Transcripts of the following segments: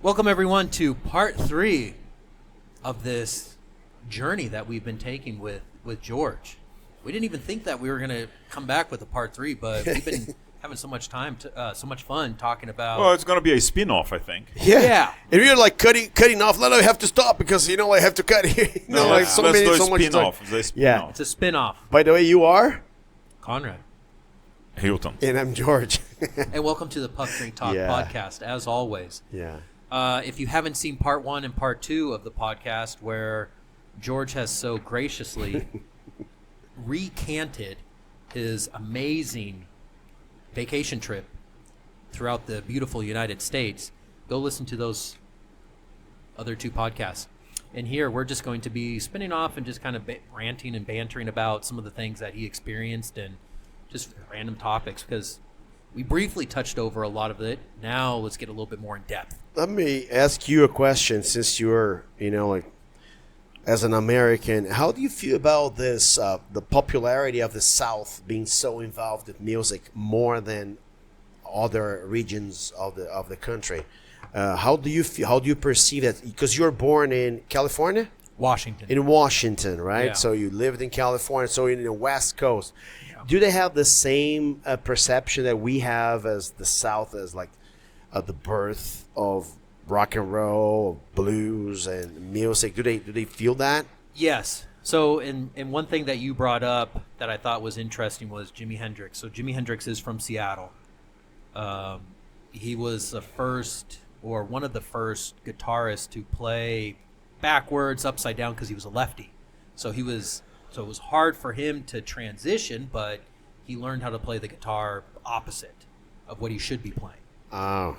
Welcome, everyone, to part 3 of this journey that we've been taking with George. We didn't even think that we were going to come back with a part 3, but we've been having so much fun talking about... Well, it's going to be a spin-off, I think. Yeah. And you're like cutting off. No, I have to stop because, I have to cut here. Let's do a spin-off. Yeah. It's a spin-off. By the way, you are? Conrad. Hilton. And I'm George. And welcome to the Puff Drink Talk podcast, as always. Yeah. If you haven't seen part 1 and part 2 of the podcast, where George has so graciously recanted his amazing vacation trip throughout the beautiful United States, go listen to those other 2 podcasts. And here we're just going to be spinning off and just kind of ranting and bantering about some of the things that he experienced and just random topics, because we briefly touched over a lot of it. Now let's get a little bit more in depth. Let me ask you a question, since you're, as an American, how do you feel about this, the popularity of the South being so involved with music more than other regions of the country? How do you feel? How do you perceive that? Because you're born in California? Washington. In Washington, right? Yeah. So you lived in California, so in the West Coast. Yeah. Do they have the same perception that we have as the South, as like the birth of rock and roll, blues, and music? Do they feel that? Yes. So, and one thing that you brought up that I thought was interesting was Jimi Hendrix. So Jimi Hendrix is from Seattle. He was one of the first guitarists to play backwards, upside down, because he was a lefty. So it was hard for him to transition, but he learned how to play the guitar opposite of what he should be playing. Oh.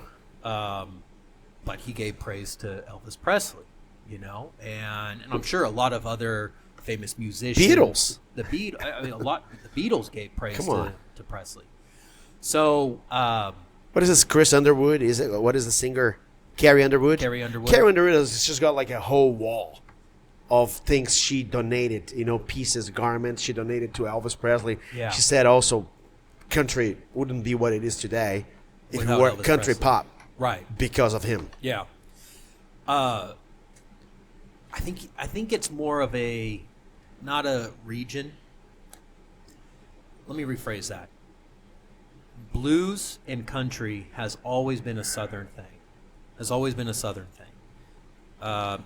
But he gave praise to Elvis Presley, and I'm sure a lot of other famous musicians. Beatles. The Beatles gave praise to Presley. So, what is this? Chris Underwood? What is the singer? Carrie Underwood. Carrie Underwood. Carrie Underwood has just got like a whole wall of things she donated. Pieces, garments she donated to Elvis Presley. Yeah. She said also, country wouldn't be what it is today if it were country pop. Right. Because of him. Yeah. I think it's more of not a region. Let me rephrase that. Blues and country has always been a Southern thing.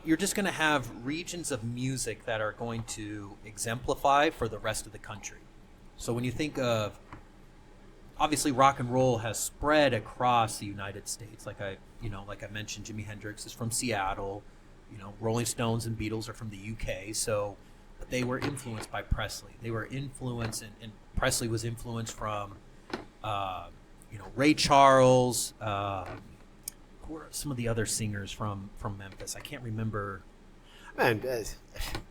You're just going to have regions of music that are going to exemplify for the rest of the country. So when you think of, obviously, rock and roll has spread across the United States. Like I mentioned, Jimi Hendrix is from Seattle. Rolling Stones and Beatles are from the UK. So, but they were influenced by Presley. They were influenced, and Presley was influenced from, Ray Charles. Who are some of the other singers from Memphis? I can't remember. Man,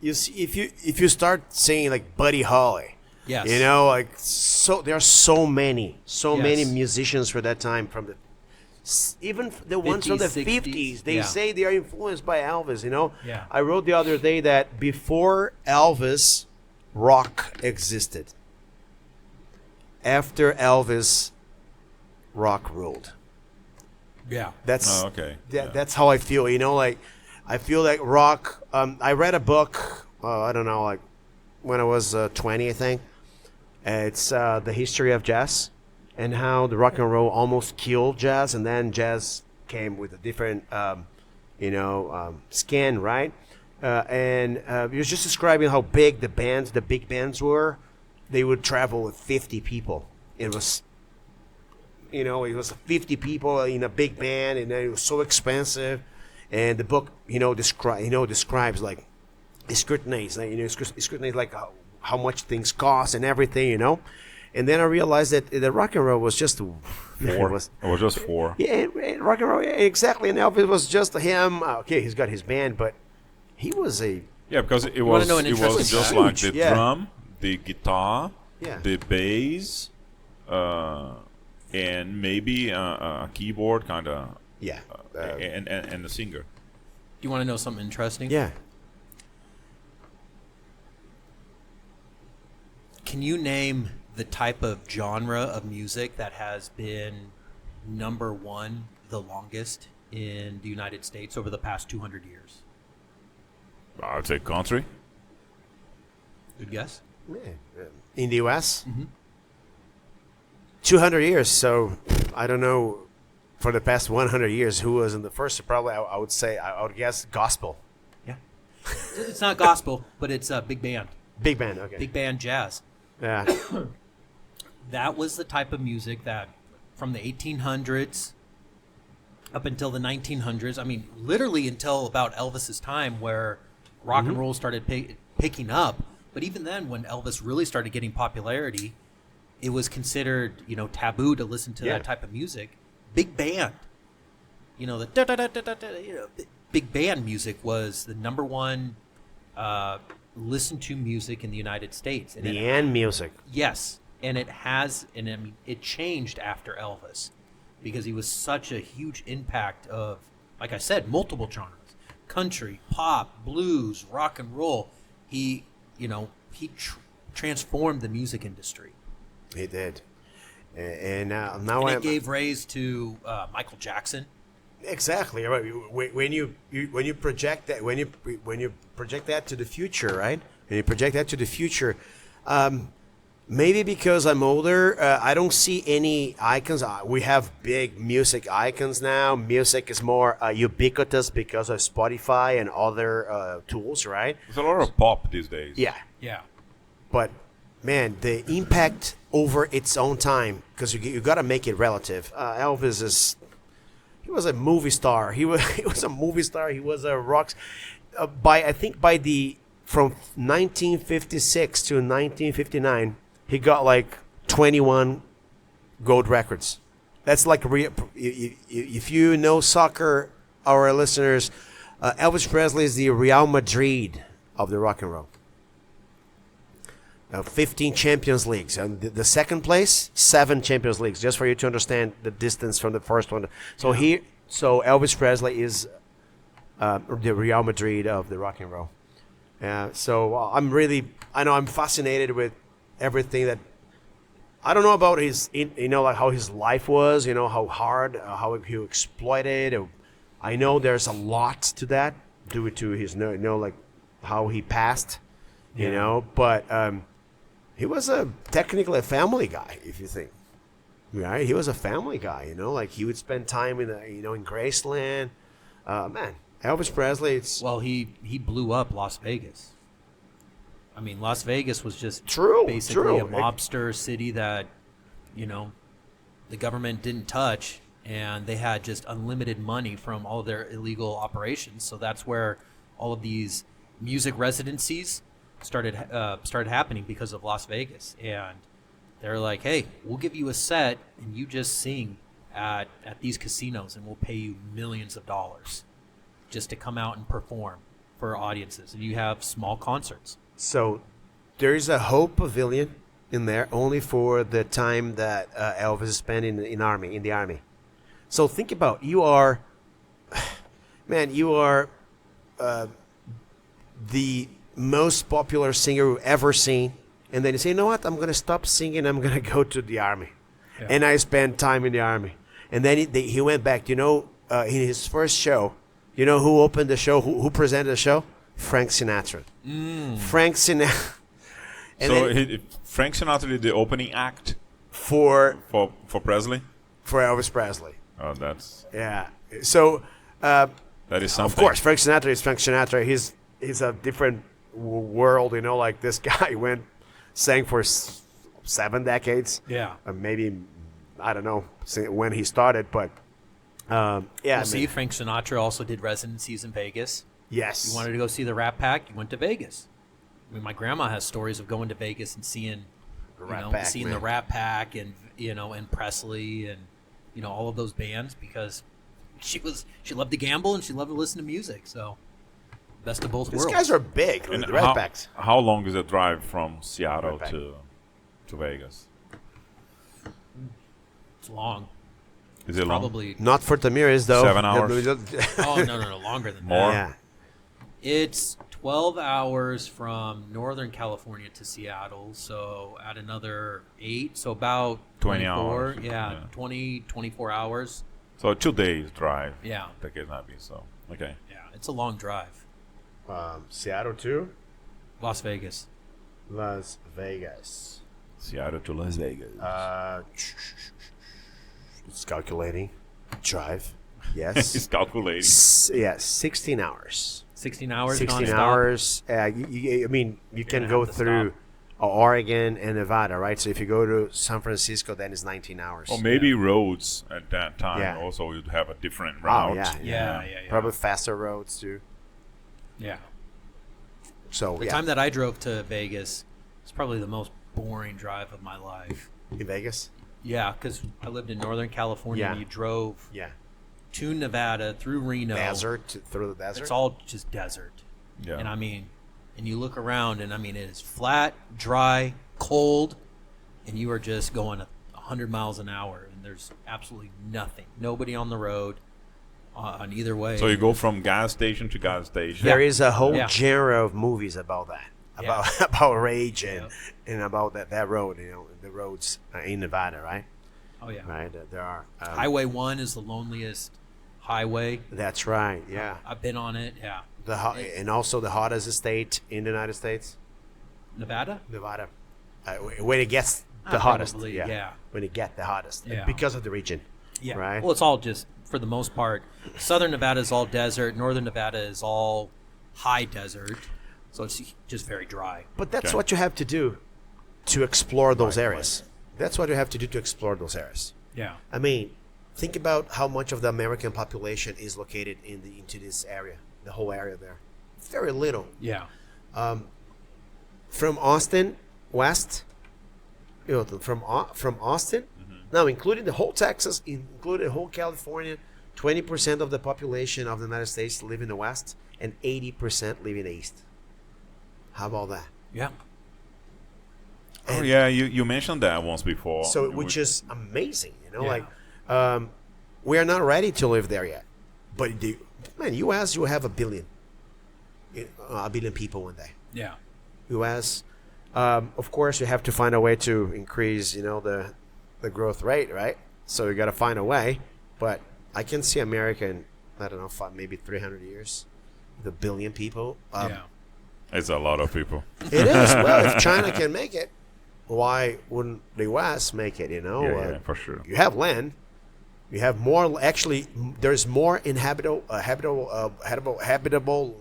you see, if you start saying like Buddy Holly. Yes. There are so many Yes. musicians for that time, from even the ones from the 50s. They say they are influenced by Elvis. Yeah. I wrote the other day that before Elvis, rock existed. After Elvis, rock ruled. Yeah. That's okay. That's how I feel. I feel like rock. I read a book. I don't know, like when I was 20, I think. It's the history of jazz and how the rock and roll almost killed jazz, and then jazz came with a different, skin, right? And he was just describing how big the big bands were. They would travel with 50 people. It was 50 people in a big band, and it was so expensive. And the book, describes like scrutinize, scrutinize like how much things cost and everything, And then I realized that the rock and roll was just 4. It was just 4. Yeah, rock and roll, exactly. And Elvis was just him. Okay, he's got his band, but he was because it was just fact? like the Yeah. drum, the guitar, Yeah. the bass, and maybe a keyboard kind of. yeah. And the singer. Do you want to know something interesting? Yeah. Can you name the type of genre of music that has been number one the longest in the United States over the past 200 years? I would say country. Good guess. Yeah. In the U.S., Mm-hmm. 200 years. So I don't know. For the past 100 years, who was in the first? Probably, I would say, I would guess gospel. Yeah. It's not gospel, but it's big band. Big band. Okay. Big band jazz. Yeah. That was the type of music that from the 1800s up until the 1900s, I mean, literally until about Elvis's time where rock and roll started picking up. But even then, when Elvis really started getting popularity, it was considered, taboo to listen to that type of music. Big band, the big band music was the number one listened to music in the United States. And music. Yes, and it changed after Elvis because he was such a huge impact of, like I said, multiple genres: country, pop, blues, rock and roll. He transformed the music industry. He did. And now it gave raise to Michael Jackson. Exactly. Right. When you project that when you project that to the future, right? When you project that to the future, maybe because I'm older, I don't see any icons. We have big music icons now. Music is more ubiquitous because of Spotify and other tools, right? There's a lot of pop these days. Yeah. Yeah. But man, the impact over its own time, because you got to make it relative. Elvis he was a movie star. He was a movie star. He was a rock. From 1956 to 1959, he got like 21 gold records. That's like if you know soccer, our listeners, Elvis Presley is the Real Madrid of the rock and roll. 15 Champions Leagues, and the second place, 7 Champions Leagues, just for you to understand the distance from the first one. So Elvis Presley is the Real Madrid of the rock and roll. So I'm fascinated with everything that, I don't know about his, like how his life was, how hard, how he exploited. I know there's a lot to that due to his, like how he passed, but he was technically a family guy, if you think. Right? He was a family guy, like he would spend time in in Graceland. Man, Elvis Presley. He blew up Las Vegas. I mean, Las Vegas was just True. basically a mobster city that, the government didn't touch, and they had just unlimited money from all of their illegal operations. So that's where all of these music residencies started happening because of Las Vegas. And they're like, hey, we'll give you a set and you just sing at these casinos and we'll pay you millions of dollars just to come out and perform for audiences. And you have small concerts. So there's a Hope Pavilion in there only for the time that Elvis spent in the army. So think about, you are the most popular singer we've ever seen, and then you say, you know what, I'm going to stop singing, I'm going to go to the army. Yeah. And I spent time in the army. And then he went back, in his first show, who opened the show, who presented the show? Frank Sinatra. Frank Sinatra. Frank Sinatra did the opening act for Presley? For Elvis Presley. Oh, that's... Yeah. So... that is something. Of course, Frank Sinatra is Frank Sinatra. He's a different world, like this guy sang for 7 decades. Yeah. Maybe, I don't know when he started, but see, Frank Sinatra also did residencies in Vegas. Yes. You wanted to go see the Rat Pack, you went to Vegas. I mean, my grandma has stories of going to Vegas and seeing the Rat Pack and, and Presley and, all of those bands because she loved to gamble and she loved to listen to music. So best of both worlds. These guys are big. And the Rat Packs. How long is the drive from Seattle to Vegas? It's long. Is it probably long? Not for Tamiris though. 7 hours. Oh no, longer than more. That. Yeah. It's 12 hours from Northern California to Seattle, so add another 8, so about 20 hours. Yeah, 20, 24 hours. So 2 days drive. Yeah. That cannot be so. Okay. Yeah, it's a long drive. Seattle to Las Vegas. Las Vegas. Seattle to Las Vegas. It's calculating. Drive. Yes. He's calculating. 16 hours. 16 hours 16 nonstop? hours. I mean, you can gonna go have to through stop. Oregon and Nevada, right? So if you go to San Francisco, then it's 19 hours. Or maybe roads at that time Yeah. also would have a different route. Oh, yeah. Yeah. Probably faster roads, too. Yeah. So, The time that I drove to Vegas was probably the most boring drive of my life. in Vegas? Yeah, because I lived in Northern California, Yeah. and you drove Yeah. to Nevada through Reno. Through the desert? It's all just desert. Yeah. And I mean, and you look around, and I mean, it is flat, dry, cold, and you are just going 100 miles an hour, and there's absolutely nothing. Nobody on the road on either way. So you go from gas station to gas station. There is a whole Yeah. genre of movies about that. Yeah. About rage and, Yeah. and about that road, the roads in Nevada, right? Oh, yeah. Right. There are. Highway 1 is the loneliest highway. That's right. Yeah. I've been on it. Yeah. And also the hottest state in the United States, Nevada? Nevada. When it gets the hottest. Probably, Yeah. yeah. When it gets the hottest, Yeah. because of the region. Yeah. Right. Well, it's all just, for the most part, Southern Nevada is all desert. Northern Nevada is all high desert. So it's just very dry. But that's Okay. what you have to do to explore those areas. That's what you have to do to explore those areas. Yeah. I mean, think about how much of the American population is located into this area, the whole area there. Very little. Yeah. From Austin west, from Austin, now including the whole Texas, including the whole California, 20% of the population of the United States live in the west, and 80% live in the east. How about that? Yeah. Oh, yeah, you mentioned that once before. So, which is amazing, Yeah. like, we are not ready to live there yet. But U.S. you have a billion people one day. Yeah. U.S. Of course, you have to find a way to increase, the growth rate, right? So you got to find a way. But I can see America in, I don't know, maybe 300 years, with a billion people. Yeah. It's a lot of people. It is. Well, if China can make it, why wouldn't the U.S. make it? Yeah, for sure. You have land. You have more. Actually, there's more habitable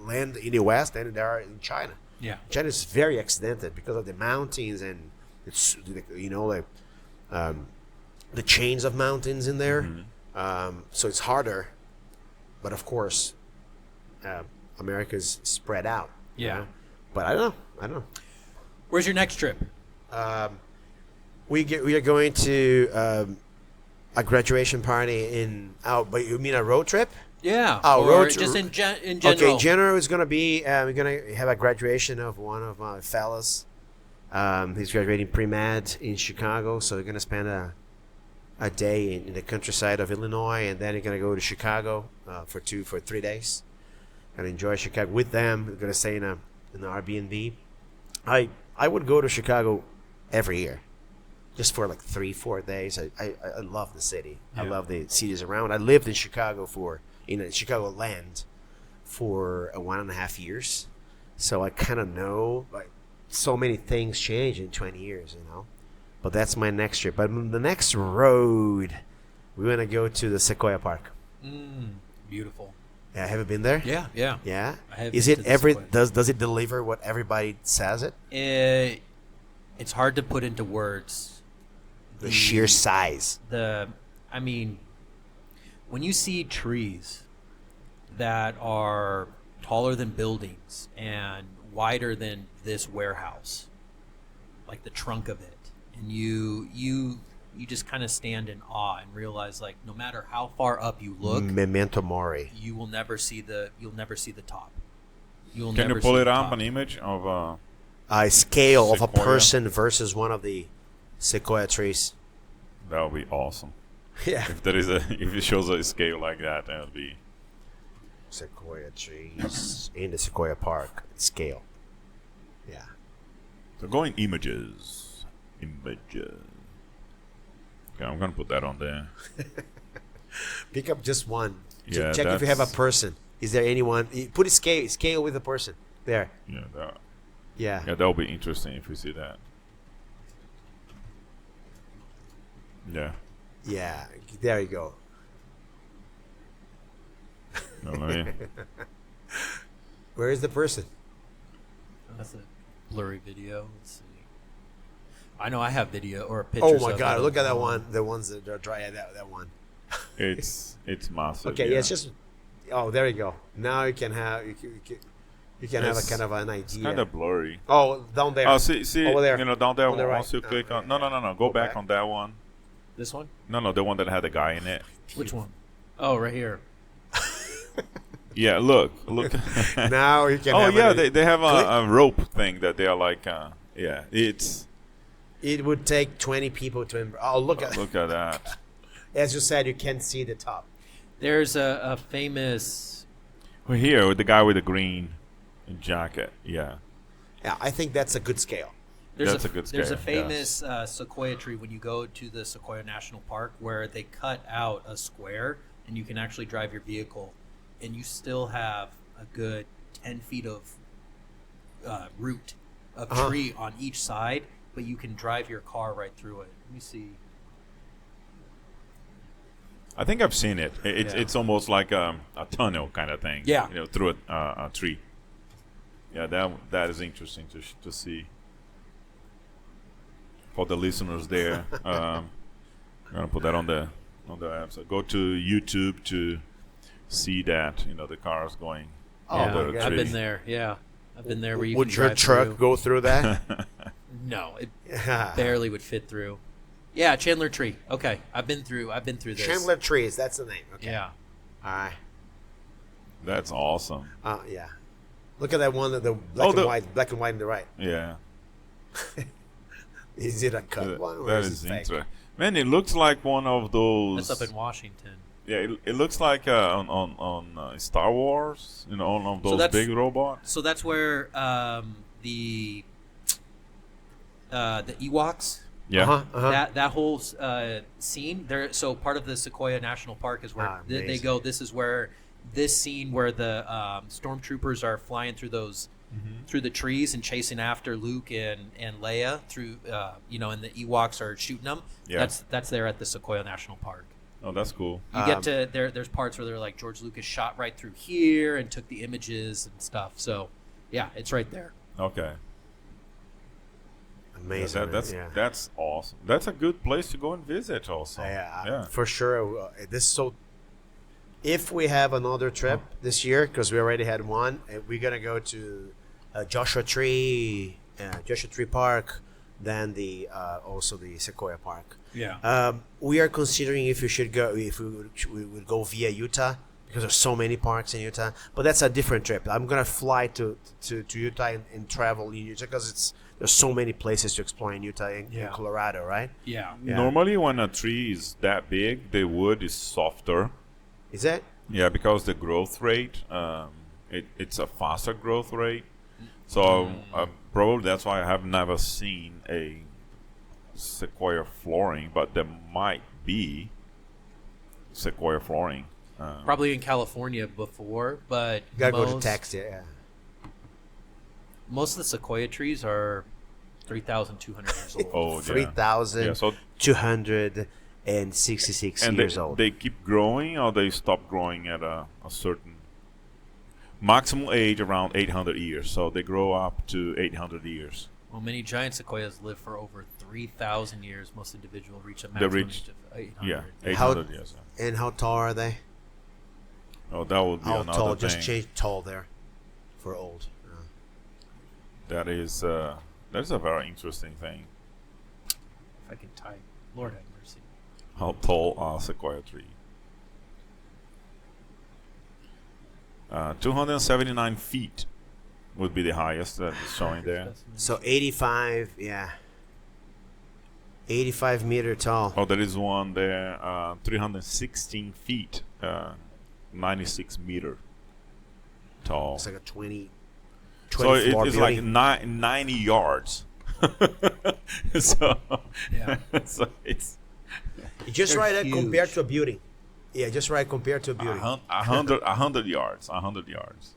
land in the West than there are in China. Yeah. China is very extended because of the mountains and it's the chains of mountains in there. So it's harder. But of course, America's spread out. Yeah. But I don't know. Where's your next trip? We are going to a graduation party but you mean a road trip? Yeah. Oh, or road just trip. in general. Okay, in general, it's gonna be we're gonna have a graduation of one of my fellas. He's graduating pre-med in Chicago, so we're gonna spend a day in the countryside of Illinois, and then we're gonna go to Chicago for 3 days. Gonna enjoy Chicago with them. We're gonna stay in an Airbnb. I would go to Chicago every year, just for like 3-4 days. I love the city. I Yeah. love the cities around. I lived in Chicago in Chicagoland for 1.5 years, so I kind of know. Like, so many things change in 20 years, But that's my next trip. But the next road, we're gonna go to the Sequoia Park. Beautiful. Yeah, have you been there? Yeah. Yeah. Yeah. I have Is been it to the every Sequoia. does it deliver what everybody says it? It's hard to put into words. The sheer size. I mean, when you see trees that are taller than buildings and wider than this warehouse, like the trunk of it, and you just kind of stand in awe and realize, like, no matter how far up you look, Memento Mori. you'll never see the top. You'll Can never you pull see it the up, top. an image of A scale of a Sequoia. person versus one of the sequoia trees. that would be awesome. Yeah. If it shows a scale like that would be. Sequoia trees in the Sequoia Park scale. Yeah. So going images. Okay, I'm gonna put that on there. Pick up just one. Yeah, Check if you have a that's- person. Is there anyone? Put a scale with the person. There. Yeah, Yeah. yeah, that'll be interesting if we see that. Yeah. Yeah. There you go. No, let me- Where is the person? That's a blurry video. Let's see. I know I have video or Oh pictures. my of God! it. Look at that one. The ones that are dry. That one. it's massive. Okay. Yeah. It's just. Oh, there you go. Now you can have you can have a It's- kind of an It's idea. kind of blurry. Oh, down there. Oh, see, Over there. you know, down there. On the right. Once you click Okay. on, no. Go back back. on that one. This one? No, the one that had the guy in it. Which one? Oh, right here. Yeah, look. Now you can. Oh have yeah, an- they have Click. a rope thing that they are like. Yeah, it's. It would take 20 people to. Oh, look at. Look at that. As you said, you can't see the top. There's a famous. We're here with the guy with the green jacket. Yeah. Yeah, I think that's a good scale. That's a good There's a scale, famous sequoia tree when you go to the Sequoia National Park where they cut out a square and you can actually drive your vehicle, and you still have a good 10 feet of root of Uh-huh. tree on each side, but you can drive your car right through it. Let me see. I think I've seen it. Yeah. It's almost like a tunnel kind of thing. Yeah. You know, through a tree. Yeah, that is interesting to see. For the listeners there, I'm gonna put that on the app. So go to YouTube to see that. You know, the cars going Oh, under my a God. I've tree. been there. Yeah, I've been there where you Would can your drive truck through. go through that? No, it Yeah. barely would fit through. Yeah, Chandler Tree. Okay, I've been through this. Chandler Trees. That's the name. Okay. Yeah. All right. That's awesome. Yeah. Look at that one. The black Oh, and white on the right. Yeah. Is it a cut That- one or that is is it fake? interesting. Man, it looks like one of those. That's up in Washington. Yeah, it looks like on Star Wars. You know, on So those that's- big robots. So that's where the Ewoks. Yeah. Uh-huh. That whole scene there. So part of the Sequoia National Park is where they amazing. go. This is where this scene where the stormtroopers are flying through those through the trees and chasing after Luke and Leia through. And the Ewoks are shooting them. Yeah. That's there at the Sequoia National Park. Oh, that's cool. You get to there. There's parts where they're like George Lucas shot right through here and took the images and stuff. So, yeah, it's right there. Okay. Amazing. That's awesome. That's a good place to go and visit. Also. Yeah, for sure. This is so. If we have another trip this year, because we already had one, we're gonna go to Joshua Tree Park, then also the Sequoia Park. Yeah. We are considering if we would go via Utah because there's so many parks in Utah. But that's a different trip. I'm gonna fly to Utah and travel in Utah because there's so many places to explore in Utah in Colorado, right? Yeah. Yeah. Normally, when a tree is that big, the wood is softer. Is that? Yeah, because the growth rate, it's a faster growth rate. So probably that's why I have never seen a sequoia flooring, but there might be sequoia flooring. Probably in California before, but You gotta go to Texas. Yeah. most of the sequoia trees are 3,200 years old. Oh, yeah. 3,266 And years old. they keep growing, or they stop growing at a certain maximum age around 800 years. So they grow up to 800 years. Well, many giant sequoias live for over 3,000 years. Most individuals reach a They maximum reach- age of 800. Yeah, How- 800 years. And how tall are they? Oh, that would be How another tall? thing. Just change tall there for old. That is a very interesting thing. If I can type, Lord have mercy. How tall are sequoia tree? 279 feet would be the highest that is showing there. So 85, 85-meter tall. Oh, there is one there, 316 feet, 96 meter tall. It's like a 20 So floor it's like building. 90 yards. so, Yeah. so it's Just They're right there huge. compared to a building. Yeah, just right compared to beauty. 100 yards. 100 yards.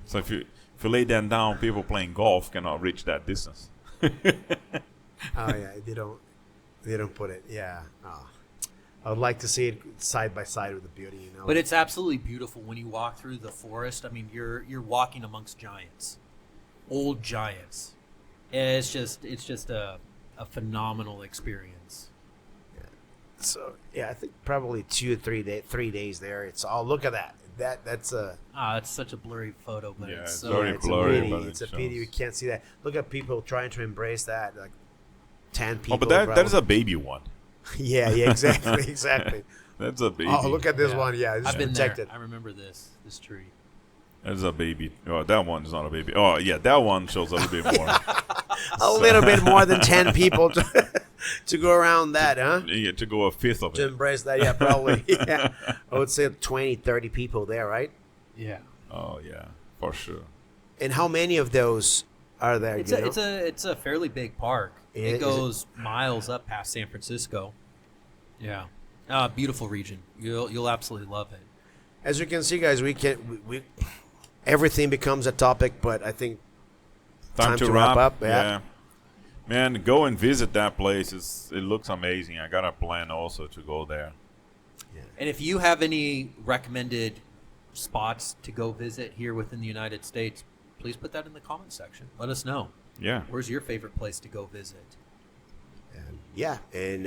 So if you lay them down, people playing golf cannot reach that distance. Oh yeah, they don't put it. Yeah. Oh. I would like to see it side by side with the beauty, you know. But it's absolutely beautiful when you walk through the forest. I mean, you're walking amongst giants, old giants. And it's just a phenomenal experience. So yeah, I think probably 2 or 3 days there. It's look at that. That's a It's such a blurry photo, but Yeah, it's it's so very it's blurry, a pity. but It's it a pity shows. we can't see that. Look at people trying to embrace that, like 10 people. Oh, but that is probably. a baby one. yeah, exactly, exactly. That's a baby. Oh, look at this Yeah. one. Yeah, this I've is been protected. there. I remember this tree. That's a baby. Oh, that one is not a baby. Oh, yeah, that one shows a little bit more. A little bit more than 10 people to go around that, huh? Yeah, to go a fifth of To it. embrace that, yeah, probably. Yeah. I would say 20, 30 people there, right? Yeah. Oh, yeah, for sure. And how many of those are there? It's you a know? it's a fairly big park. Is It it? goes miles up past San Francisco. Yeah. Beautiful region. You'll absolutely love it. As you can see, guys, we everything becomes a topic, but I think Time to wrap up. Yeah. Man, go and visit that place. It looks amazing. I got a plan also to go there. And if you have any recommended spots to go visit here within the United States, please put that in the comment section. Let us know. Yeah. Where's your favorite place to go visit? And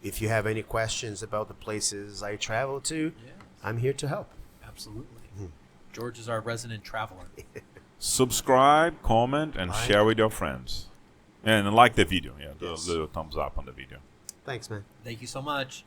if you have any questions about the places I travel to, I'm here to help. Absolutely. George is our resident traveler. Subscribe, comment, and share with your friends. And like the video. Yeah, the Yes. little thumbs up on the video. Thanks, man. Thank you so much.